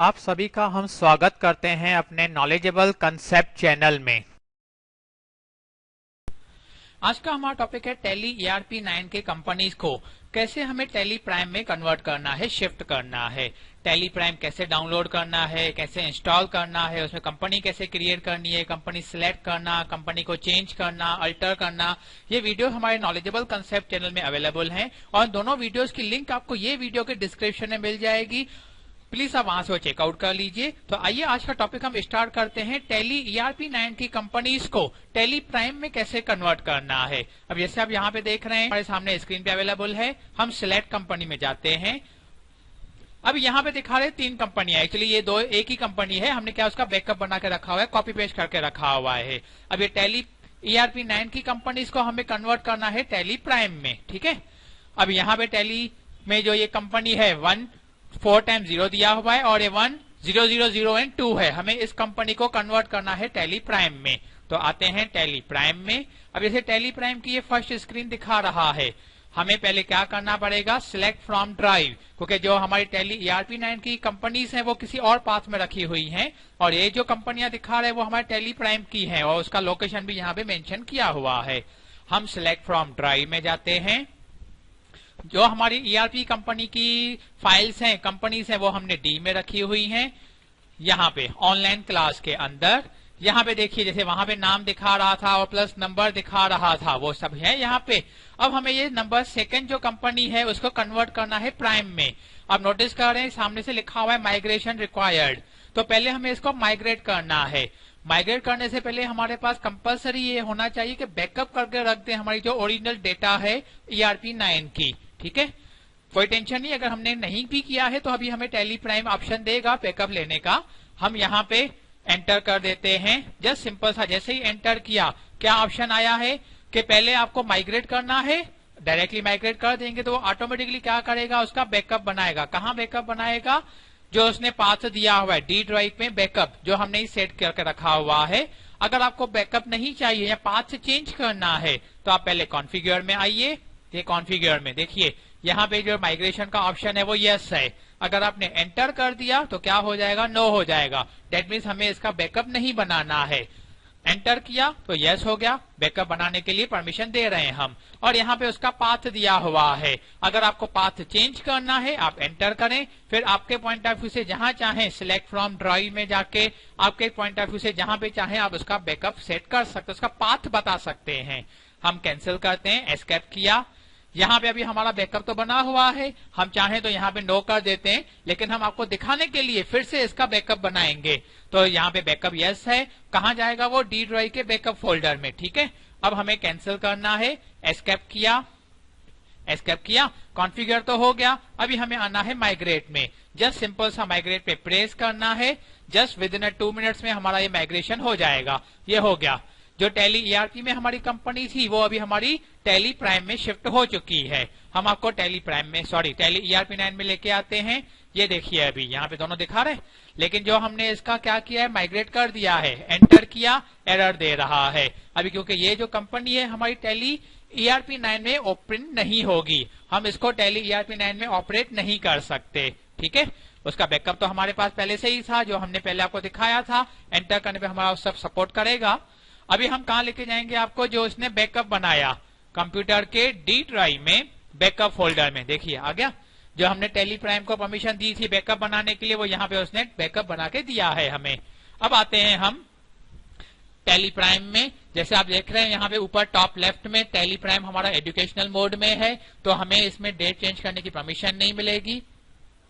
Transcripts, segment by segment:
आप सभी का हम स्वागत करते हैं अपने नॉलेजेबल कंसेप्ट चैनल में। आज का हमारा टॉपिक है टैली ERP 9 के कंपनीज को कैसे हमें टैली प्राइम में कन्वर्ट करना है, शिफ्ट करना है। टैली प्राइम कैसे डाउनलोड करना है, कैसे इंस्टॉल करना है, उसमें कंपनी कैसे क्रिएट करनी है, कंपनी सिलेक्ट करना, कंपनी को चेंज करना, अल्टर करना। ये वीडियो हमारे नॉलेजेबल कंसेप्ट चैनल में अवेलेबल हैं और दोनों वीडियोस की लिंक आपको ये वीडियो के डिस्क्रिप्शन में मिल जाएगी। प्लीज आप वहां से चेकआउट कर लीजिए। तो आइए आज का टॉपिक हम स्टार्ट करते हैं। टैली ERP 9 की कंपनीज को टैली प्राइम में कैसे कन्वर्ट करना है। अब जैसे आप यहाँ पे देख रहे हैं हमारे सामने स्क्रीन पे अवेलेबल है। हम सिलेक्ट कंपनी में जाते हैं। अब यहाँ पे दिखा रहे 3 कंपनियां, एक्चुअली ये दो एक ही कंपनी है। हमने क्या उसका बैकअप बना के रखा हुआ है, कॉपी पेस्ट करके रखा हुआ है। अब ये टैली ERP 9 की कंपनीज को हमें कन्वर्ट करना है टैली प्राइम में, ठीक है। अब यहाँ पे टैली में जो ये कंपनी है 4 टाइम्स 0 दिया हुआ है और ये 1 0 0 0 एंड 2 है। हमें इस कंपनी को कन्वर्ट करना है टैली प्राइम में। तो आते हैं टैली प्राइम में। अब जैसे टैली प्राइम की ये फर्स्ट स्क्रीन दिखा रहा है, हमें पहले क्या करना पड़ेगा, सिलेक्ट फ्रॉम ड्राइव, क्योंकि जो हमारी टैली ERP 9 की कंपनीज हैं वो किसी और पाथ में रखी हुई हैं और ये जो कंपनियां दिखा रहे हैं वो हमारे टैली प्राइम की हैं और उसका लोकेशन भी यहाँ पे मेंशन किया हुआ है। हम सिलेक्ट फ्रॉम ड्राइव में जाते हैं। जो हमारी ERP कंपनी की फाइल्स हैं, कंपनीज हैं, वो हमने डी में रखी हुई हैं। यहाँ पे ऑनलाइन क्लास के अंदर यहाँ पे देखिए जैसे वहां पे नाम दिखा रहा था और प्लस नंबर दिखा रहा था, वो सब है यहाँ पे। अब हमें ये नंबर सेकंड जो कंपनी है उसको कन्वर्ट करना है प्राइम में। अब नोटिस कर रहे हैं सामने से लिखा हुआ है माइग्रेशन रिक्वायर्ड। तो पहले हमें इसको माइग्रेट करना है। माइग्रेट करने से पहले हमारे पास कंपलसरी ये होना चाहिए कि बैकअप करके रख दें हमारी जो ओरिजिनल डेटा है ERP 9 की, ठीक है। कोई टेंशन नहीं, अगर हमने नहीं भी किया है तो अभी हमें टैली प्राइम ऑप्शन देगा बैकअप लेने का। हम यहाँ पे एंटर कर देते हैं। जस्ट सिंपल सा जैसे ही एंटर किया क्या ऑप्शन आया है कि पहले आपको माइग्रेट करना है। डायरेक्टली माइग्रेट कर देंगे तो वो ऑटोमेटिकली क्या करेगा, उसका बैकअप बनाएगा। कहाँ बैकअप बनाएगा, जो उसने पाथ दिया हुआ है डी ड्राइव में बैकअप, जो हमने ही सेट करके रखा हुआ है। अगर आपको बैकअप नहीं चाहिए या पाथ चेंज करना है तो आप पहले कॉन्फ़िगर में आइए। ये कॉन्फ़िगर में देखिए यहाँ पे जो माइग्रेशन का ऑप्शन है वो यस है। अगर आपने एंटर कर दिया तो क्या हो जाएगा, नो हो जाएगा। दैट मीन्स हमें इसका बैकअप नहीं बनाना है। एंटर किया तो यस हो गया, बैकअप बनाने के लिए परमिशन दे रहे हैं हम। और यहाँ पे उसका पाथ दिया हुआ है। अगर आपको पाथ चेंज करना है आप एंटर करें, फिर आपके पॉइंट ऑफ व्यू से जहां चाहें सिलेक्ट फ्रॉम ड्राइव में जाके आपके पॉइंट ऑफ व्यू से जहां पे चाहें आप उसका बैकअप सेट कर सकते, उसका पाथ बता सकते हैं। हम कैंसिल करते हैं, एस्केप किया। यहाँ पे अभी हमारा बैकअप तो बना हुआ है, हम चाहें तो यहाँ पे नो कर देते हैं, लेकिन हम आपको दिखाने के लिए फिर से इसका बैकअप बनाएंगे। तो यहाँ पे बैकअप यस है। कहाँ जाएगा वो, डी ड्राइव के बैकअप फोल्डर में, ठीक है। अब हमें कैंसिल करना है, एस्केप किया। एस्केप किया, कॉन्फ़िगर तो हो गया। अभी हमें आना है माइग्रेट में। जस्ट सिंपल सा माइग्रेट पे प्रेस करना है। जस्ट विद इन 2 मिनट्स में हमारा ये माइग्रेशन हो जाएगा। ये हो गया। जो टैली ERP में हमारी कंपनी थी वो अभी हमारी टैली प्राइम में शिफ्ट हो चुकी है। हम आपको टैली ERP 9 में लेके आते हैं। ये देखिए अभी यहाँ पे दोनों दिखा रहे हैं, लेकिन जो हमने इसका क्या किया है, माइग्रेट कर दिया है। एंटर किया, एरर दे रहा है अभी, क्योंकि ये जो कंपनी है हमारी टैली ERP 9 में ओपन नहीं होगी। हम इसको टैली ERP 9 में ऑपरेट नहीं कर सकते, ठीक है। उसका बैकअप तो हमारे पास पहले से ही था, जो हमने पहले आपको दिखाया था। एंटर करने पे हमारा सब सपोर्ट करेगा। अभी हम कहाँ लेके जाएंगे आपको, जो उसने बैकअप बनाया कंप्यूटर के डी ड्राइव में बैकअप फोल्डर में। देखिए आ गया। जो हमने टैली प्राइम को परमिशन दी थी बैकअप बनाने के लिए, वो यहाँ पे उसने बैकअप बना के दिया है हमें। अब आते हैं हम टैली प्राइम में। जैसे आप देख रहे हैं यहाँ पे ऊपर टॉप लेफ्ट में टैली प्राइम हमारा एजुकेशनल मोड में है, तो हमें इसमें डेट चेंज करने की परमिशन नहीं मिलेगी।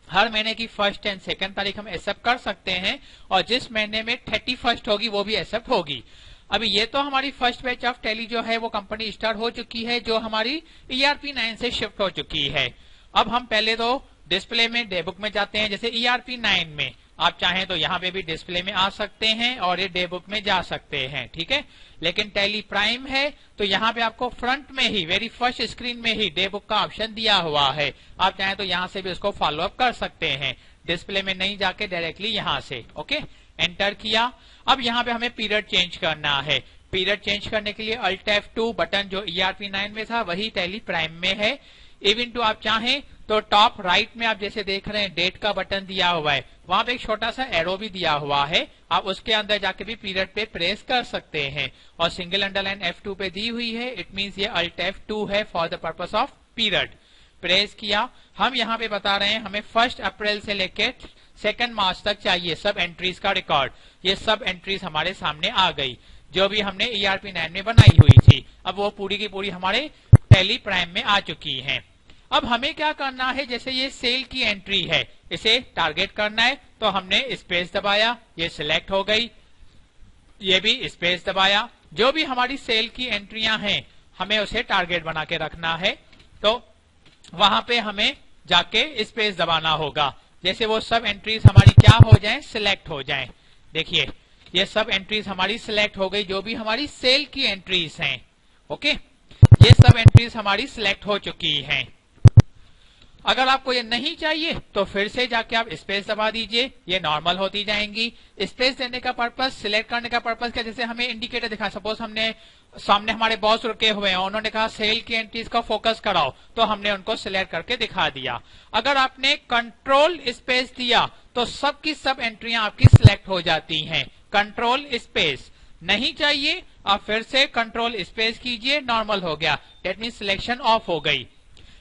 हर महीने की 1 एंड 2 तारीख हम एक्सेप्ट कर सकते हैं और जिस महीने में 31 होगी वो भी एक्सेप्ट होगी। अभी ये तो हमारी फर्स्ट बैच ऑफ टैली जो है वो कंपनी स्टार्ट हो चुकी है, जो हमारी ERP 9 से शिफ्ट हो चुकी है। अब हम पहले तो डिस्प्ले में डे बुक में जाते हैं। जैसे ERP 9 में आप चाहें तो यहाँ पे भी डिस्प्ले में आ सकते हैं और ये डे बुक में जा सकते हैं, ठीक है। लेकिन टैली प्राइम है तो यहाँ पे आपको फ्रंट में ही वेरी फर्स्ट स्क्रीन में ही डे बुक का ऑप्शन दिया हुआ है। आप चाहें तो यहाँ से भी उसको फॉलो अप कर सकते हैं, डिस्प्ले में नहीं जाके डायरेक्टली यहाँ से। ओके, एंटर किया। अब यहाँ पे हमें पीरियड चेंज करना है। पीरियड चेंज करने के लिए Alt F2 बटन जो ERP 9 में था वही टैली प्राइम में है। इवन टू आप चाहें तो टॉप राइट में आप जैसे देख रहे हैं डेट का बटन दिया हुआ है, वहां पे एक छोटा सा एरो भी दिया हुआ है, आप उसके अंदर जाके भी पीरियड पे प्रेस कर सकते हैं। और सिंगल अंडरलाइन F2 पे दी हुई है, इट मींस ये अल्ट F2 है for the purpose of period. Press किया। हम यहाँ पे बता रहे हैं हमें 1 अप्रैल से लेकर 2 मार्च तक चाहिए सब एंट्रीज का रिकॉर्ड। ये सब एंट्रीज हमारे सामने आ गई जो भी हमने ERP9 में बनाई हुई थी। अब वो पूरी की पूरी हमारे टैली प्राइम में आ चुकी हैं। अब हमें क्या करना है, जैसे ये सेल की एंट्री है, इसे टारगेट करना है, तो हमने स्पेस दबाया, ये सिलेक्ट हो गई, ये भी स्पेस दबाया। जो भी हमारी सेल की एंट्रियां हैं हमें उसे टारगेट बना के रखना है, तो वहां पे हमें जाके स्पेस दबाना होगा। जैसे वो सब एंट्रीज हमारी क्या हो जाएं, सिलेक्ट हो जाएं। देखिए ये सब एंट्रीज हमारी सिलेक्ट हो गई, जो भी हमारी सेल की एंट्रीज हैं। ओके, ये सब एंट्रीज हमारी सिलेक्ट हो चुकी हैं। अगर आपको ये नहीं चाहिए तो फिर से जाके आप स्पेस दबा दीजिए, ये नॉर्मल होती जाएंगी। स्पेस देने का पर्पस, सिलेक्ट करने का पर्पस क्या, जैसे हमें इंडिकेटर दिखा, सपोज हमने सामने हमारे बॉस रुके हुए हैं, उन्होंने कहा सेल की एंट्रीज का फोकस कराओ, तो हमने उनको सिलेक्ट करके दिखा दिया। अगर आपने कंट्रोल स्पेस दिया तो सबकी सब एंट्रियां आपकी सिलेक्ट हो जाती हैं। कंट्रोल स्पेस नहीं चाहिए, आप फिर से कंट्रोल स्पेस कीजिए, नॉर्मल हो गया, डेट मीन सिलेक्शन ऑफ हो गई।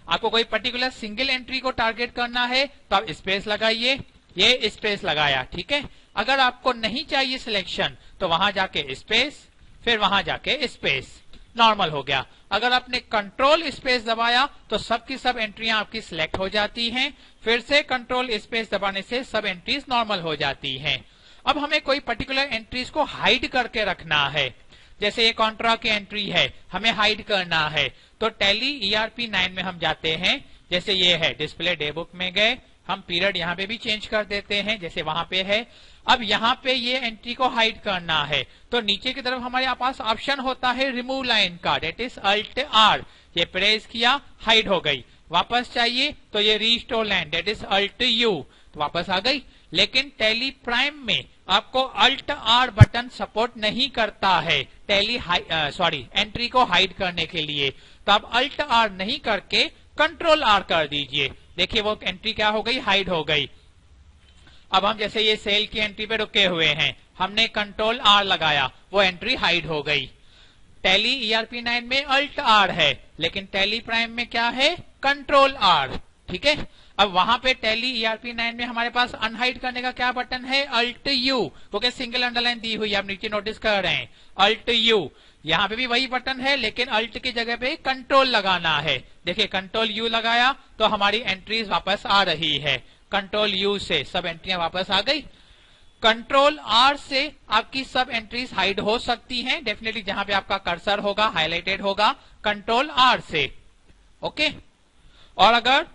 आपको कोई पर्टिकुलर सिंगल एंट्री को टारगेट करना है तो आप स्पेस लगाइए, ये स्पेस लगाया, ठीक है। अगर आपको नहीं चाहिए सिलेक्शन तो वहां जाके स्पेस, फिर वहां जाके स्पेस, नॉर्मल हो गया। अगर आपने कंट्रोल स्पेस दबाया तो सबकी सब एंट्रियां आपकी सिलेक्ट हो जाती हैं, फिर से कंट्रोल स्पेस दबाने से सब एंट्रीज नॉर्मल हो जाती हैं। अब हमें कोई पर्टिकुलर एंट्रीज को हाइड करके रखना है, जैसे ये कॉन्ट्रा की एंट्री है, हमें हाइड करना है, तो टैली ERP9 में हम जाते हैं, जैसे ये है डिस्प्ले डे बुक में गए, हम पीरियड यहाँ पे भी चेंज कर देते हैं, जैसे वहां पे है। अब यहाँ पे ये एंट्री को हाइड करना है, तो नीचे की तरफ हमारे पास ऑप्शन होता है रिमूव लाइन का, डेट इज अल्ट R, ये प्रेस किया, हाइड हो गई। वापस चाहिए तो ये restore line, that is alt U, तो वापस आ गई। लेकिन टैली प्राइम में आपको अल्ट R बटन सपोर्ट नहीं करता है टैली एंट्री को हाइड करने के लिए, तो आप अल्ट R नहीं करके कंट्रोल R कर दीजिए। देखिए वो एंट्री क्या हो गई, हाइड हो गई। अब हम जैसे ये सेल की एंट्री पे रुके हुए हैं, हमने कंट्रोल R लगाया, वो एंट्री हाइड हो गई। टैली ERP9 में अल्ट R है, लेकिन टैली प्राइम में क्या है, कंट्रोल R, ठीक है। अब वहां पे टैली ERP9 में हमारे पास अनहाइड करने का क्या बटन है, अल्ट U, क्योंकि सिंगल अंडरलाइन दी हुई है, आप नीचे नोटिस कर रहे हैं, अल्ट U। यहाँ पे भी वही बटन है, लेकिन अल्ट की जगह पे कंट्रोल लगाना है। देखिए कंट्रोल U लगाया तो हमारी एंट्रीज वापस आ रही है, कंट्रोल U से सब एंट्रियां वापस आ गई। कंट्रोल R से आपकी सब एंट्रीज हाइड हो सकती हैं, डेफिनेटली जहां पे आपका कर्सर होगा, हाईलाइटेड होगा, कंट्रोल R से, ओके। और अगर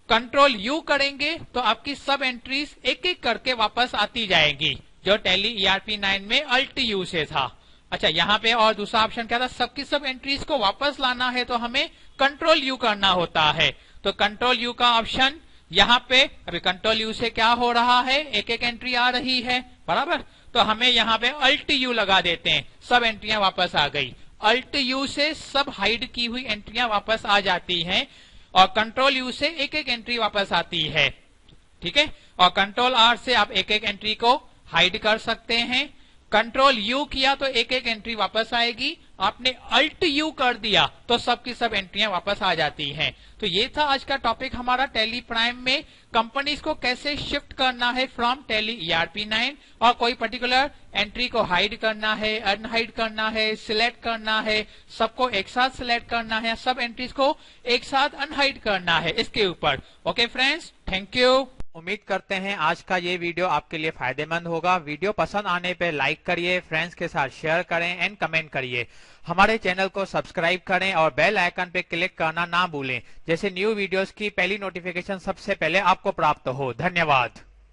कंट्रोल U करेंगे तो आपकी सब एंट्रीज एक एक करके वापस आती जाएगी, जो टैली ERP9 में अल्ट U से था। अच्छा, यहाँ पे और दूसरा ऑप्शन क्या था, सबकी सब एंट्रीज को वापस लाना है तो हमें कंट्रोल U करना होता है। तो कंट्रोल U का ऑप्शन यहाँ पे, अभी कंट्रोल U से क्या हो रहा है, एक एक एंट्री आ रही है, बराबर, तो हमें यहाँ पे अल्ट U लगा देते हैं, सब एंट्रियां वापस आ गई। अल्ट U से सब हाइड की हुई एंट्रियां वापस आ जाती हैं, और कंट्रोल U से एक एक एंट्री वापस आती है, ठीक है। और कंट्रोल R से आप एक एक एंट्री को हाइड कर सकते हैं। कंट्रोल U किया तो एक एक एंट्री वापस आएगी, आपने अल्ट U कर दिया तो सबकी सब एंट्रियां वापस आ जाती हैं। तो ये था आज का टॉपिक हमारा टैली प्राइम में कंपनीज को कैसे शिफ्ट करना है फ्रॉम टैली ERP9, और कोई पर्टिकुलर एंट्री को हाइड करना है, अनहाइड करना है, सिलेक्ट करना है, सबको एक साथ सिलेक्ट करना है, सब एंट्रीज को एक साथ अनहाइड करना है, इसके ऊपर। Okay friends, thank you. उम्मीद करते हैं आज का ये वीडियो आपके लिए फायदेमंद होगा। वीडियो पसंद आने पे लाइक करिए, फ्रेंड्स के साथ शेयर करें एंड कमेंट करिए। हमारे चैनल को सब्सक्राइब करें और बेल आइकन पे क्लिक करना ना भूलें, जैसे न्यू वीडियोस की पहली नोटिफिकेशन सबसे पहले आपको प्राप्त हो। धन्यवाद।